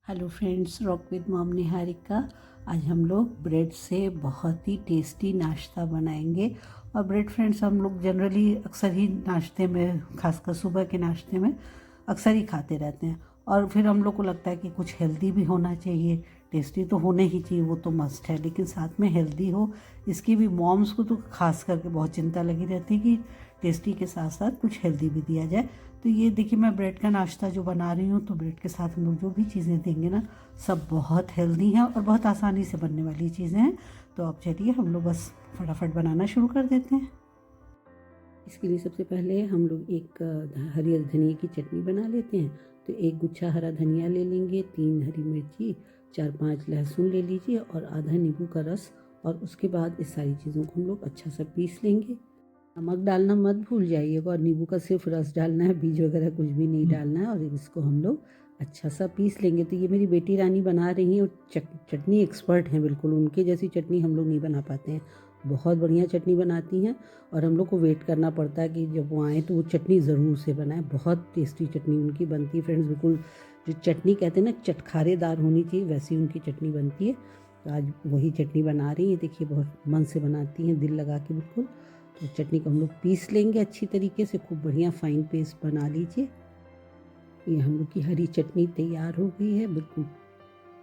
Hello friends, rock with mom Niharika. आज हम लोग ब्रेड से बहुत ही टेस्टी नाश्ता बनाएंगे। और ब्रेड फ्रेंड्स हम लोग जनरली अक्सर ही नाश्ते में, खासकर सुबह के नाश्ते में अक्सर ही खाते रहते हैं। और फिर हम लोग को लगता है कि कुछ हेल्दी भी होना चाहिए। टेस्टी तो होने ही चाहिए, वो तो मस्ट है, लेकिन साथ में हेल्दी हो। इसकी भी मॉम्स को तो खास करके बहुत चिंता लगी रहती है कि टेस्टी के साथ साथ कुछ हेल्दी भी दिया जाए। तो ये देखिए, मैं ब्रेड का नाश्ता जो बना रही हूँ, तो ब्रेड के साथ हम लोग जो भी चीज़ें देंगे ना, सब बहुत हेल्दी हैं और बहुत आसानी से बनने वाली चीज़ें हैं। तो अब चलिए हम लोग बस फटाफट बनाना शुरू कर देते हैं। इसके लिए सबसे पहले हम लोग एक हरी धनिया की चटनी बना लेते हैं। तो एक गुच्छा हरा धनिया ले लेंगे, 3 हरी मिर्ची, 4-5 लहसुन ले लीजिए और आधा नींबू का रस। और उसके बाद इस सारी चीज़ों को हम लोग अच्छा सा पीस लेंगे। नमक डालना मत भूल जाइएगा और नींबू का सिर्फ रस डालना है, बीज वगैरह कुछ भी नहीं डालना है। और इसको हम लोग अच्छा सा पीस लेंगे। तो ये मेरी बेटी रानी बना रही हैं और चटनी एक्सपर्ट हैं बिल्कुल। उनके जैसी चटनी हम लोग नहीं बना पाते हैं। बहुत बढ़िया चटनी बनाती हैं और हम लोग को वेट करना पड़ता है कि जब वो आएँ तो वो चटनी ज़रूर से बनाएं। बहुत टेस्टी चटनी उनकी बनती है फ्रेंड्स। बिल्कुल जो चटनी कहते हैं ना, चटखारेदार होनी चाहिए, वैसी उनकी चटनी बनती है। तो आज वही चटनी बना रही हैं। देखिए बहुत मन से बनाती हैं, दिल लगा के बिल्कुल। तो चटनी को हम लोग पीस लेंगे अच्छी तरीके से, खूब बढ़िया फाइन पेस्ट बना लीजिए। ये हम लोग की हरी चटनी तैयार हो गई है, बिल्कुल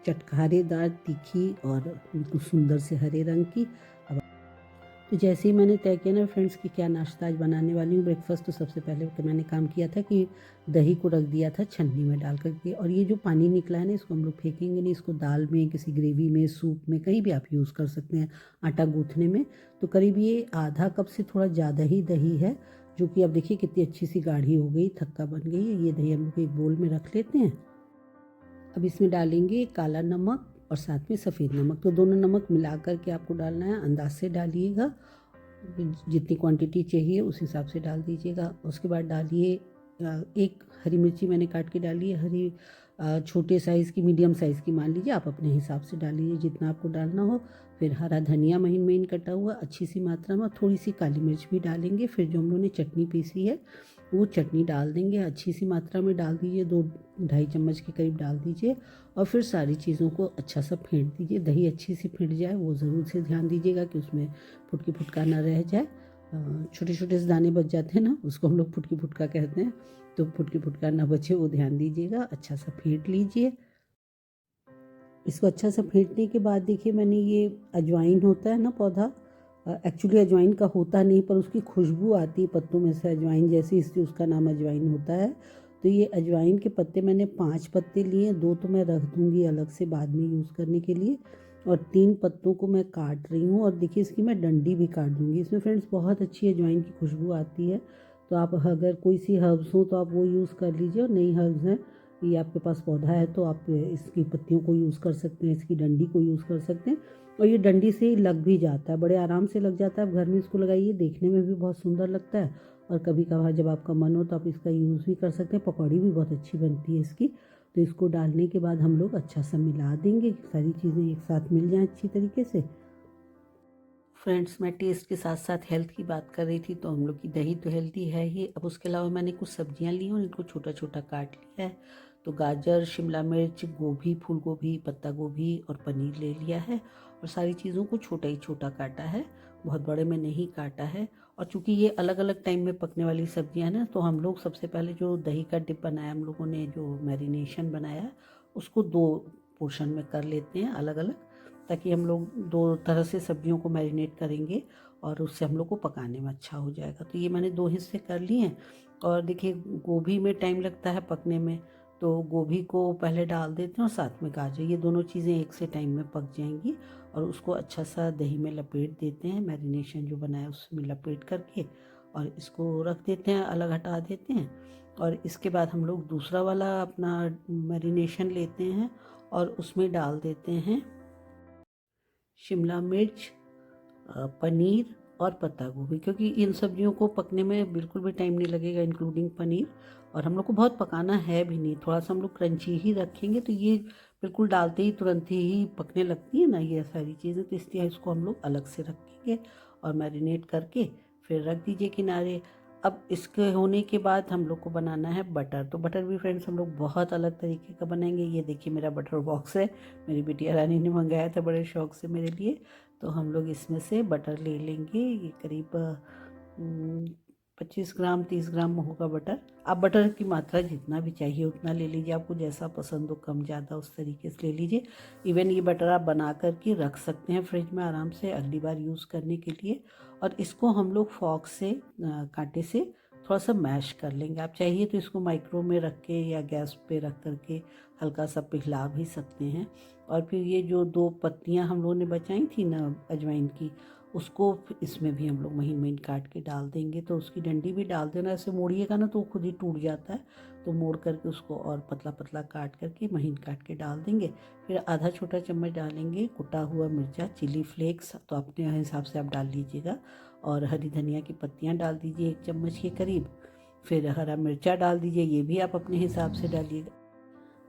चटखारेदार, तीखी और बिल्कुल सुंदर से हरे रंग की। अब तो जैसे ही मैंने तय किया ना फ्रेंड्स कि क्या नाश्ता आज बनाने वाली हूँ ब्रेकफास्ट, तो सबसे पहले तो मैंने काम किया था कि दही को रख दिया था छन्नी में डाल करके। और ये जो पानी निकला है ना, इसको हम लोग फेंकेंगे नहीं। इसको दाल में, किसी ग्रेवी में, सूप में, कहीं भी आप यूज़ कर सकते हैं आटा गूँथने में। तो करीब ये आधा कप से थोड़ा ज़्यादा ही दही है, जो कि अब देखिए कितनी अच्छी सी गाढ़ी हो गई, थक्का बन गई है। ये दही हम लोग एक बोल में रख लेते हैं। अब इसमें डालेंगे काला नमक और साथ में सफ़ेद नमक। तो दोनों नमक मिला करके आपको डालना है, अंदाज से डालिएगा, जितनी क्वांटिटी चाहिए उस हिसाब से डाल दीजिएगा। उसके बाद डालिए एक हरी मिर्ची मैंने काट के डाली है, हरी छोटे साइज़ की, मीडियम साइज़ की मान लीजिए, आप अपने हिसाब से डाल लीजिए जितना आपको डालना हो। फिर हरा धनिया महीन महीन कटा हुआ अच्छी सी मात्रा में, थोड़ी सी काली मिर्च भी डालेंगे। फिर जो हम लोगों ने चटनी पीसी है वो चटनी डाल देंगे, अच्छी सी मात्रा में डाल दीजिए, 2-2.5 चम्मच के करीब डाल दीजिए। और फिर सारी चीज़ों को अच्छा सा फेंट दीजिए। दही अच्छी सी फेंट जाए, वो ज़रूर से ध्यान दीजिएगा कि उसमें फुटकी फुटका ना रह जाए। छोटे छोटे से दाने बच जाते हैं ना, उसको हम लोग फुटकी फुटका कहते हैं। तो फुटकी फुटका ना बचे, वो ध्यान दीजिएगा। अच्छा सा फेंट लीजिए। इसको अच्छा सा फेंटने के बाद देखिए, मैंने ये अजवाइन होता है ना पौधा, एक्चुअली अजवाइन का होता नहीं, पर उसकी खुशबू आती है पत्तों में से अजवाइन जैसी, इसलिए उसका नाम अजवाइन होता है। तो ये अजवाइन के पत्ते मैंने 5 पत्ते लिए, 2 तो मैं रख दूँगी अलग से बाद में यूज़ करने के लिए, और 3 पत्तों को मैं काट रही हूँ। और देखिए इसकी मैं डंडी भी काट दूँगी। इसमें फ्रेंड्स बहुत अच्छी अजवाइन की खुशबू आती है। तो आप अगर कोई सी हर्ब्स हो तो आप वो यूज़ कर लीजिए, और नई हर्ब्स हैं, ये आपके पास पौधा है तो आप इसकी पत्तियों को यूज़ कर सकते हैं, इसकी डंडी को यूज़ कर सकते हैं। और ये डंडी से ही लग भी जाता है, बड़े आराम से लग जाता है। आप घर में इसको लगाइए, देखने में भी बहुत सुंदर लगता है। और कभी कभार जब आपका मन हो तो आप इसका यूज़ भी कर सकते हैं। पकौड़ी भी बहुत अच्छी बनती है इसकी। तो इसको डालने के बाद हम लोग अच्छा सा मिला देंगे, सारी चीज़ें एक साथ मिल जाएँ अच्छी तरीके से। फ्रेंड्स, मैं टेस्ट के साथ साथ हेल्थ की बात कर रही थी, तो हम लोग की दही तो हेल्दी है ही। अब उसके अलावा मैंने कुछ सब्जियां ली और इनको छोटा छोटा काट लिया है। तो गाजर, शिमला मिर्च, गोभी, फूल गोभी, पत्ता गोभी और पनीर ले लिया है। और सारी चीज़ों को छोटा ही छोटा काटा है, बहुत बड़े में नहीं काटा है। और चूँकि ये अलग अलग टाइम में पकने वाली सब्जियां हैं ना, तो हम लोग सबसे पहले जो दही का डिप बनाया हम लोगों ने, जो मैरिनेशन बनाया है, उसको 2 पोर्शन में कर लेते हैं अलग अलग, ताकि हम लोग 2 तरह से सब्जियों को मैरिनेट करेंगे और उससे हम लोग को पकाने में अच्छा हो जाएगा। तो ये मैंने 2 हिस्से कर लिए हैं। और देखिए गोभी में टाइम लगता है पकने में, तो गोभी को पहले डाल देते हैं और साथ में गाजर, ये दोनों चीज़ें एक से टाइम में पक जाएंगी। और उसको अच्छा सा दही में लपेट देते हैं, मैरिनेशन जो बनाया उसमें लपेट करके, और इसको रख देते हैं, अलग हटा देते हैं। और इसके बाद हम लोग दूसरा वाला अपना मैरिनेशन लेते हैं और उसमें डाल देते हैं शिमला मिर्च, पनीर और पत्ता गोभी, क्योंकि इन सब्जियों को पकने में बिल्कुल भी टाइम नहीं लगेगा, इंक्लूडिंग पनीर। और हम लोग को बहुत पकाना है भी नहीं, थोड़ा सा हम लोग क्रंची ही रखेंगे। तो ये बिल्कुल डालते ही तुरंत ही पकने लगती है ना ये सारी चीज़ें, तो इसलिए इसको हम लोग अलग से रखेंगे और मैरिनेट करके फिर रख दीजिए किनारे। अब इसके होने के बाद हम लोग को बनाना है बटर। तो बटर भी फ्रेंड्स हम लोग बहुत अलग तरीके का बनाएंगे। ये देखिए मेरा बटर बॉक्स है, मेरी बिटिया रानी ने मंगाया था बड़े शौक से मेरे लिए। तो हम लोग इसमें से बटर ले लेंगे, ये करीब 25 ग्राम 30 ग्राम होगा बटर। आप बटर की मात्रा जितना भी चाहिए उतना ले लीजिए, आपको जैसा पसंद हो कम ज़्यादा उस तरीके से ले लीजिए। इवन ये बटर आप बना करके रख सकते हैं फ्रिज में आराम से अगली बार यूज़ करने के लिए। और इसको हम लोग फॉक से कांटे से थोड़ा सा मैश कर लेंगे। आप चाहिए तो इसको माइक्रो में रख के या गैस पे रख करके हल्का सा पिघला भी सकते हैं। और फिर ये जो 2 पत्तियां हम लोगों ने बचाई थी ना अजवाइन की, उसको इसमें भी हम लोग महीन महीन काट के डाल देंगे। तो उसकी डंडी भी डाल देना, ऐसे मोड़िएगा ना तो वो खुद ही टूट जाता है। तो मोड़ करके उसको और पतला पतला काट करके महीन काट के डाल देंगे। फिर आधा छोटा चम्मच डालेंगे कुटा हुआ मिर्चा, चिली फ्लेक्स तो अपने हिसाब से आप डाल लीजिएगा। और हरी धनिया की पत्तियां डाल दीजिए 1 चम्मच के करीब। फिर हरा मिर्चा डाल दीजिए, ये भी आप अपने हिसाब से डालिएगा।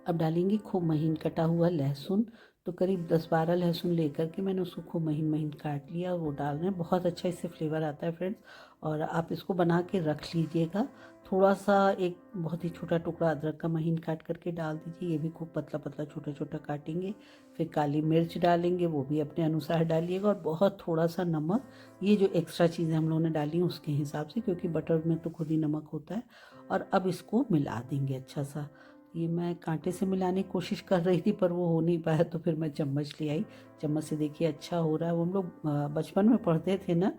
अब डालेंगे खूब महीन कटा हुआ लहसुन। तो करीब 10-12 लहसुन लेकर के मैंने उसको खूब महीन महीन काट लिया और वो डाल रहे हैं। बहुत अच्छा इससे फ्लेवर आता है फ्रेंड्स। और आप इसको बना के रख लीजिएगा। थोड़ा सा एक बहुत ही छोटा टुकड़ा अदरक का महीन काट करके डाल दीजिए, ये भी खूब पतला पतला छोटा छोटा काटेंगे। फिर काली मिर्च डालेंगे, वो भी अपने अनुसार डालिएगा। और बहुत थोड़ा सा नमक, ये जो एक्स्ट्रा चीज़ें हम लोगों ने डाली हैं उसके हिसाब से, क्योंकि बटर में तो खुद ही नमक होता है। और अब इसको मिला देंगे अच्छा सा। ये मैं कांटे से मिलाने की कोशिश कर रही थी पर वो हो नहीं पाया, तो फिर मैं चम्मच ले आई। चम्मच से देखिए अच्छा हो रहा है। वो हम लोग बचपन में पढ़ते थे ना,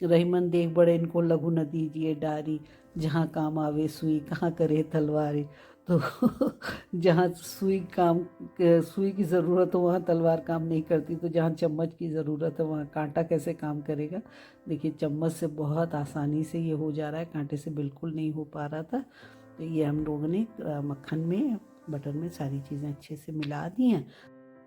रहीमन देख बड़े इनको लघु न दीजिए डारी, जहाँ काम आवे सुई कहाँ करे तलवारी। तो जहाँ सुई की ज़रूरत हो वहाँ तलवार काम नहीं करती, तो जहाँ चम्मच की ज़रूरत है वहाँ कांटा कैसे काम करेगा। देखिए चम्मच से बहुत आसानी से ये हो जा रहा है, कांटे से बिल्कुल नहीं हो पा रहा था। तो ये हम लोगों ने मक्खन में बटर में सारी चीज़ें अच्छे से मिला दी हैं।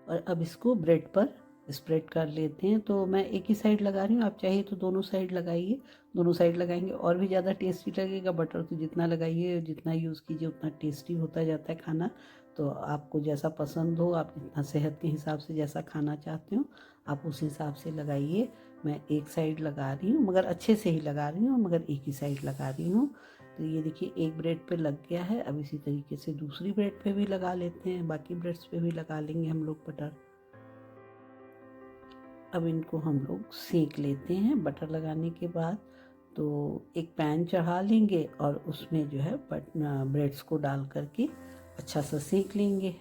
और अब इसको ब्रेड पर स्प्रेड कर लेते हैं। तो मैं एक ही साइड लगा रही हूँ, आप चाहिए तो दोनों साइड लगाइए। दोनों साइड लगाएंगे और भी ज़्यादा टेस्टी लगेगा। बटर तो जितना लगाइए जितना यूज़ कीजिए उतना टेस्टी होता जाता है खाना। तो आपको जैसा पसंद हो, आप जितना सेहत के हिसाब से जैसा खाना चाहते हो आप उस हिसाब से लगाइए। मैं एक साइड लगा रही हूँ, मगर अच्छे से ही लगा रही हूँ, मगर एक ही साइड लगा रही हूँ। तो ये देखिए एक ब्रेड पे लग गया है। अब इसी तरीके से दूसरी ब्रेड पे भी लगा लेते हैं, बाकी ब्रेड्स पे भी लगा लेंगे हम लोग बटर। अब इनको हम लोग सेक लेते हैं बटर लगाने के बाद। तो एक पैन चढ़ा लेंगे और उसमें जो है ब्रेड्स को डाल करके अच्छा सा सेक लेंगे।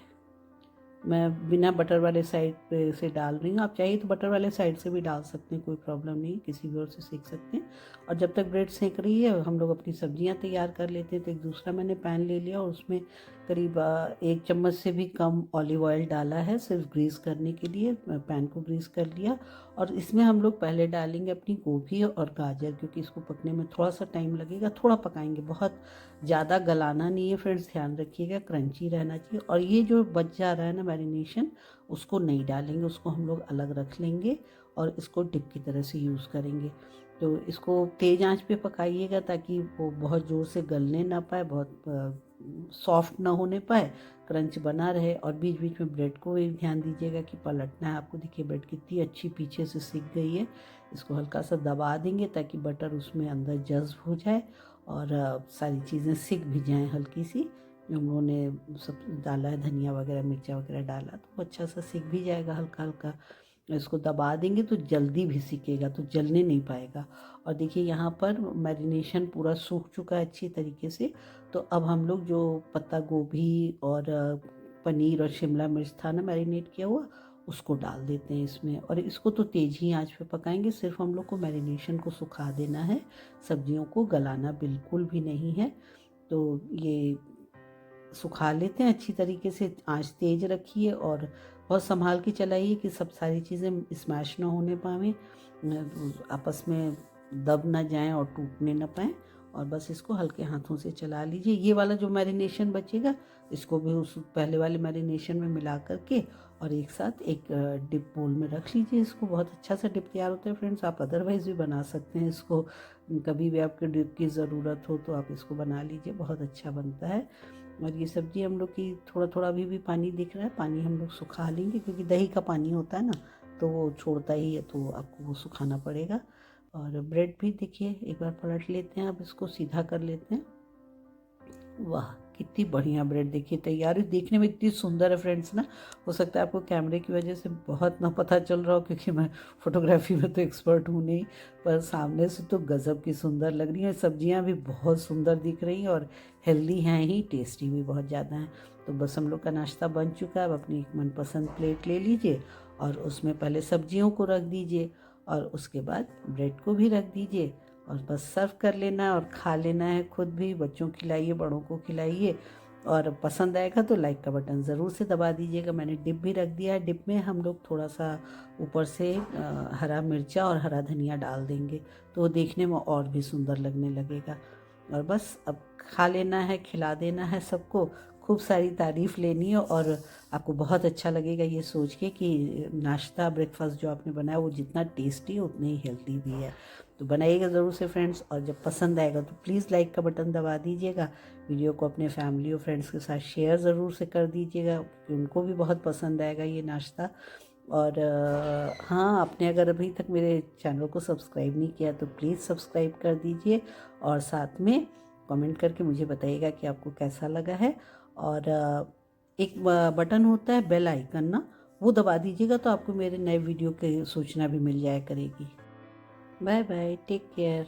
मैं बिना बटर वाले साइड पे से डाल रही हूँ, आप चाहिए तो बटर वाले साइड से भी डाल सकते हैं, कोई प्रॉब्लम नहीं, किसी भी ओर से सेक सकते हैं। और जब तक ब्रेड सेक रही है हम लोग अपनी सब्जियां तैयार कर लेते हैं। तो एक दूसरा मैंने पैन ले लिया और उसमें करीब 1 चम्मच से भी कम ऑलिव ऑयल डाला है, सिर्फ ग्रीस करने के लिए पैन को ग्रीस कर लिया। और इसमें हम लोग पहले डालेंगे अपनी गोभी और गाजर, क्योंकि इसको पकने में थोड़ा सा टाइम लगेगा। थोड़ा पकाएंगे, बहुत ज़्यादा गलाना नहीं है फ्रेंड्स, ध्यान रखिएगा, क्रंची रहना चाहिए। और ये जो बच जा रहा है ना मैरिनेशन, उसको नहीं डालेंगे, उसको हम लोग अलग रख लेंगे और इसको डिप की तरह से यूज़ करेंगे। तो इसको तेज़ आंच पे पकाइएगा ताकि वो बहुत ज़ोर से गलने ना पाए, बहुत सॉफ्ट ना होने पाए, क्रंच बना रहे। और बीच बीच में ब्रेड को भी ध्यान दीजिएगा कि पलटना है आपको। देखिए ब्रेड कितनी अच्छी पीछे से सिक गई है। इसको हल्का सा दबा देंगे ताकि बटर उसमें अंदर जज्ब हो जाए और सारी चीज़ें सिक भी जाएँ हल्की सी। जो हम लोगों ने सब डाला है, धनिया वगैरह मिर्चा वगैरह डाला, तो वो अच्छा सा सिक भी जाएगा हल्का हल्का। इसको दबा देंगे तो जल्दी भी सिकेगा, तो जलने नहीं पाएगा। और देखिए यहाँ पर मैरिनेशन पूरा सूख चुका है अच्छी तरीके से। तो अब हम लोग जो पत्ता गोभी और पनीर और शिमला मिर्च था ना मैरिनेट किया हुआ, उसको डाल देते हैं इसमें। और इसको तो तेज़ ही आंच पे पकाएंगे, सिर्फ हम लोग को मैरिनेशन को सुखा देना है, सब्जियों को गलाना बिल्कुल भी नहीं है। तो ये सुखा लेते हैं अच्छी तरीके से, आंच तेज रखिए और बहुत संभाल के चलाइए कि सब सारी चीज़ें स्मैश ना होने पाएँ, आपस में दब ना जाएं और टूटने ना पाएँ। और बस इसको हल्के हाथों से चला लीजिए। ये वाला जो मैरिनेशन बचेगा इसको भी उस पहले वाले मैरिनेशन में मिला करके और एक साथ एक डिप बोल में रख लीजिए। इसको बहुत अच्छा सा डिप तैयार होता है फ्रेंड्स। आप अदरवाइज़ भी बना सकते हैं इसको, कभी भी आपके डिप की ज़रूरत हो तो आप इसको बना लीजिए, बहुत अच्छा बनता है। और ये सब्ज़ी हम लोग की थोड़ा थोड़ा अभी भी पानी दिख रहा है, पानी हम लोग सुखा लेंगे क्योंकि दही का पानी होता है ना, तो वो छोड़ता ही है, तो आपको वो सुखाना पड़ेगा। और ब्रेड भी देखिए एक बार पलट लेते हैं, अब इसको सीधा कर लेते हैं। वाह कितनी बढ़िया ब्रेड देखिए तैयार है, देखने में इतनी सुंदर है फ्रेंड्स ना। हो सकता है आपको कैमरे की वजह से बहुत ना पता चल रहा हो, क्योंकि मैं फोटोग्राफी में तो एक्सपर्ट हूँ नहीं, पर सामने से तो गज़ब की सुंदर लग रही है। सब्जियाँ भी बहुत सुंदर दिख रही हैं और हेल्दी हैं ही, टेस्टी भी बहुत ज़्यादा हैं। तो बस हम लोग का नाश्ता बन चुका है। अब अपनी एक मनपसंद प्लेट ले लीजिए और उसमें पहले सब्जियों को रख दीजिए और उसके बाद ब्रेड को भी रख दीजिए और बस सर्व कर लेना है और खा लेना है। खुद भी बच्चों को खिलाइए, बड़ों को खिलाइए और पसंद आएगा तो लाइक का बटन ज़रूर से दबा दीजिएगा। मैंने डिप भी रख दिया है, डिप में हम लोग थोड़ा सा ऊपर से हरा मिर्चा और हरा धनिया डाल देंगे तो वो देखने में और भी सुंदर लगने लगेगा। और बस अब खा लेना है, खिला देना है सबको, खूब सारी तारीफ़ लेनी है और आपको बहुत अच्छा लगेगा ये सोच के कि नाश्ता ब्रेकफास्ट जो आपने बनाया वो जितना टेस्टी है उतना ही हेल्दी भी है। तो बनाइएगा ज़रूर से फ्रेंड्स, और जब पसंद आएगा तो प्लीज़ लाइक का बटन दबा दीजिएगा। वीडियो को अपने फैमिली और फ्रेंड्स के साथ शेयर ज़रूर से कर दीजिएगा, क्योंकि उनको भी बहुत पसंद आएगा ये नाश्ता। और हाँ, आपने अगर अभी तक मेरे चैनल को सब्सक्राइब नहीं किया तो प्लीज़ सब्सक्राइब कर दीजिए और साथ में कमेंट करके मुझे बताइएगा कि आपको कैसा लगा है। और एक बटन होता है बेल आइकन ना, वो दबा दीजिएगा तो आपको मेरे नए वीडियो की सूचना भी मिल जाया करेगी। Bye bye, take care.